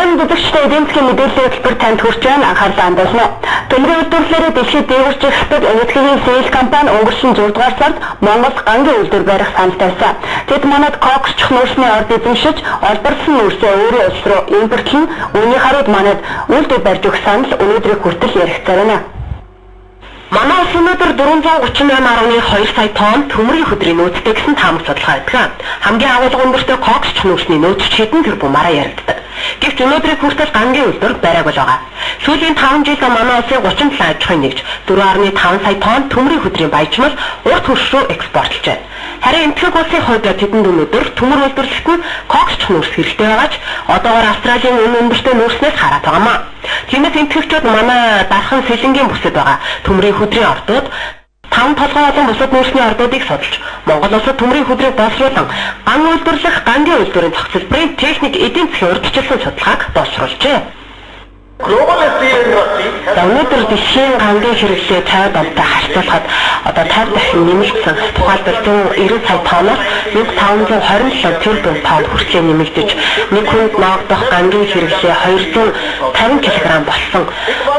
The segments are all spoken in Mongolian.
Улаан бүдэгчтэй эдийн засгийн мэдээллийн хөтөлбөр танд хүрч байна. Анхаарлаа хандуулна. Төмрийн үйлдвэрлэлээр дэлхийд дээгүүрч ихтэй энэтхэгийн Сэл компани өнгөрсөн 6 дугаар сард Монгол гангийн үйлдвэр барих санал тавьсан. Тэд манад коксч нүүрсний орд эзэмшиж, олборлсон нүүрсээ өөрийн улс руу импортлон үүний харууд манад үйлдвэр барьж өгөх санал өнөөдрийг хүртэл яригдсаар байна. Манай улс өнөөдөр 438.2 сая тонн төмрийн хөдрийн нөөцтэй гэсэн таамаг судалгаа өгдөг. Хамгийн агуулга өндөртэй коксч нүүрсний нөөц хэдэн тэрбумаараа яригддаг. Гэвч өнөөдрийг хүртэл гангийн үйлдвэр бариаг байгаа. Сүүлийн 5 жилдээ манай улсын 37 аж ахуйн нэгж 4.5 сая тонн төмрийн хөдрийн баяжмал урт хөрш рүү экспортлж байна. Харин энэтхэг улсын хувьд тэдэнд өнөөдөр төмөр үйлдвэрлэлт нь коксч нүүрс хэрэгтэй байгаач одоогоор Австралийн үн өндөртэй нүүрснээс хараад байгаамаа. Тиймээс энэтхэгчид манай дархан сэлэнгийн бүсэд байгаа төмрийн хөдрийн ордууд 5 толгой болон бусад нүүрсний ордуудыг судалж Монгол улсад төмрийн хөдрийг боловсруулан ган үйлдвэрлэх гангийн үйлдвэрийн зах зээлбэрийн техник эдийн засгийн урьдчилсан судалгааг боловсруулжээ. Өнөөдөр дэлхийн гангийн хэрэглээ 50 онтой харьцуулахад одоо 50 дахин нэмэгдсэн. Тухайлбал 190 сая тонноос 1527 тэрбум тонн хүртэл нэмэгдэж, нэг хүнд ноогдох гангийн хэрэглээ 250 кг болсон.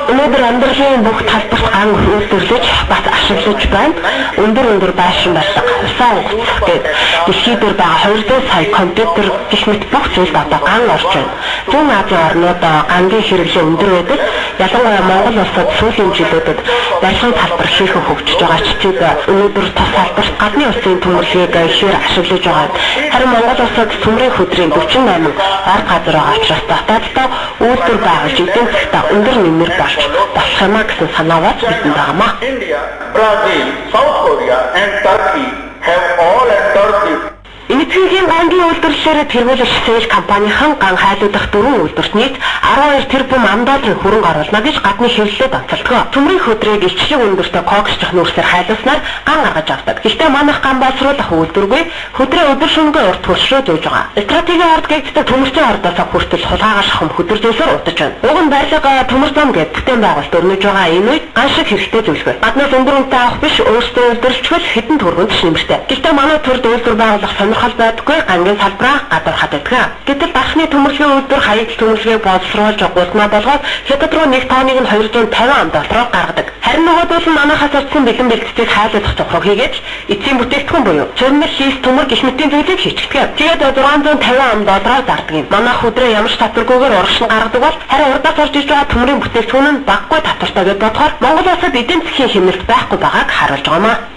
Өнөөдөр амьдралын бүх талбарт ган үйлдвэрлэж бас ашиглаж байна. Өндөр байшин барьсан, усан уцах гээд дэлхийд байгаа 200 сая компьютер гэх мэт бүх зүйлд одоо ган орж байна. Зүүн Азийн орнууд гангийн хэрэглээ өндөр байдаг. Ялангуяа Монгол улсад сүүлийн жилүүдэд барилгын салбар хийхэн хөгжиж байгаа ч тийм өнөөдөр тус салбарт гадны улсын төмөрлөгийг ихээр ашиглаж байгаа. Харин Монгол улсад төмрийн хөдрийн 48 ард газар байгаа учраас дотооддоо үйлдвэр байгуулж эдийн засгт өндөр нэмэр болж болох юмаа гэсэн санаа бас бидэнд байгаамаа. Brazil, South Korea and Turkey have all entered this. Энэтхэгийн гангийн үйлдвэрлэлээр тэргүүлэх Сэл компанийн ган хайлуулах 4 үйлдвэрт нийт 12 тэрбум $10 хөрөнгө оруулна гэж гадны хэвлэлд онцолдог. Төмрийн хөдрийг илчлэг өндөртэй коксч нүүрсээр хайлуулснаар ган гаргаж авдаг. Гэхдээ манайх ган боловсруулах үйлдвэргүй хөдрөө өдөр шөнөгүй урт хөрш рүү зөөж байгаа. Стратегийн ард гэгддэг төмөрчийн ардаас хүртэл хулгайгаар шахам хөдөр зөөсөөр удаж байна. Уг нь барилга төмөр зам гэдэг бүтээн байгуулалт өрнөж байгаа энэ үед ган шиг хэрэгтэй зүйлгүй. Гаднаас өндөр үнэтэй авах биш, өөрсдөө үйлдвэрлэчихвэл хэдэн төгрөгөнд нэмэртэй. Гэхдээ манай төрд үйлдвэр байгуулах сонирхол байдаггүй, гангийн салбараа гадуурхаад байдаг. Гэтэл дархны төмөрлөгийн үйлдвэр хаягдл төмөрлөгийг боловсруулж гулмаа болгоод хятад руу нэг тонныг нь $250 гаргадаг. Харин нөгөөдөл нь манайхаас авсан бэлэн бэлтцийг хайлуулах цохрог хийгээд эцсийн бүтээгдэхүүн буюу цөмөр хийс төмөр гэх мэтийн зүйлийг хийчихдэг. Тэгээд $650 зардаг юм. Манайх өдрөө ямар ч татваргүйгээр урагш нь гаргадаг бол харин урдаас орж иж байгаа төмрийн бүтээгдэхүүн нь баггүй татвартай гэж бодохоор Монгол улсад эдийн засгийн хэмнэлт байхгүй байгааг харуулж байгаамаа.